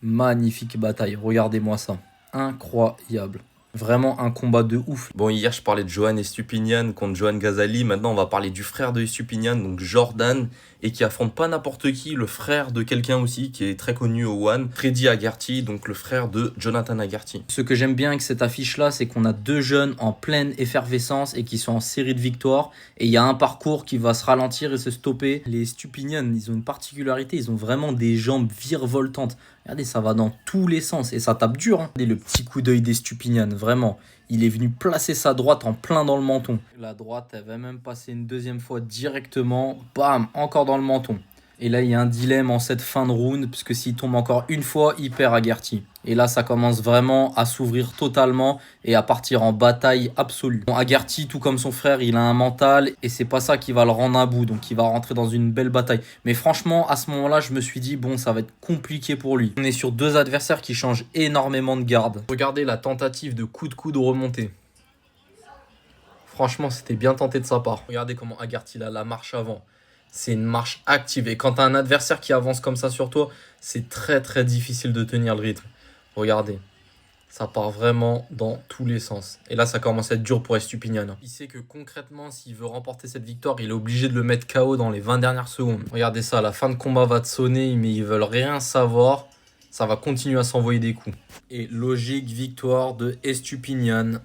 Magnifique bataille, regardez-moi ça. Incroyable. Vraiment un combat de ouf. Bon, hier, je parlais de Johan Estupinian contre Johan Gazali. Maintenant, on va parler du frère de Estupinian, donc Jordan, et qui affronte pas n'importe qui, le frère de quelqu'un aussi qui est très connu au One, Freddy Agarty, donc le frère de Jonathan Agarty. Ce que j'aime bien avec cette affiche-là, c'est qu'on a deux jeunes en pleine effervescence et qui sont en série de victoires. Et il y a un parcours qui va se ralentir et se stopper. Les Stupinian, ils ont une particularité, ils ont vraiment des jambes virevoltantes. Regardez, ça va dans tous les sens et ça tape dur. Hein. Regardez le petit coup d'œil des Stupinian, vraiment. Il est venu placer sa droite en plein dans le menton. La droite, elle va même passer une deuxième fois directement. Bam, encore dans le menton. Et là, il y a un dilemme en cette fin de round, puisque s'il tombe encore une fois, il perd Agarty. Et là, ça commence vraiment à s'ouvrir totalement et à partir en bataille absolue. Bon, Agarty, tout comme son frère, il a un mental et c'est pas ça qui va le rendre à bout. Donc, il va rentrer dans une belle bataille. Mais franchement, à ce moment-là, je me suis dit, bon, ça va être compliqué pour lui. On est sur deux adversaires qui changent énormément de garde. Regardez la tentative de coup de coude remonté. Franchement, c'était bien tenté de sa part. Regardez comment Agarty a la marche avant. C'est une marche active. Et quand tu as un adversaire qui avance comme ça sur toi, c'est très très difficile de tenir le rythme. Regardez, ça part vraiment dans tous les sens. Et là, ça commence à être dur pour Estupinian. Il sait que concrètement, s'il veut remporter cette victoire, il est obligé de le mettre KO dans les 20 dernières secondes. Regardez ça, la fin de combat va te sonner, mais ils veulent rien savoir. Ça va continuer à s'envoyer des coups. Et logique victoire de Estupinian.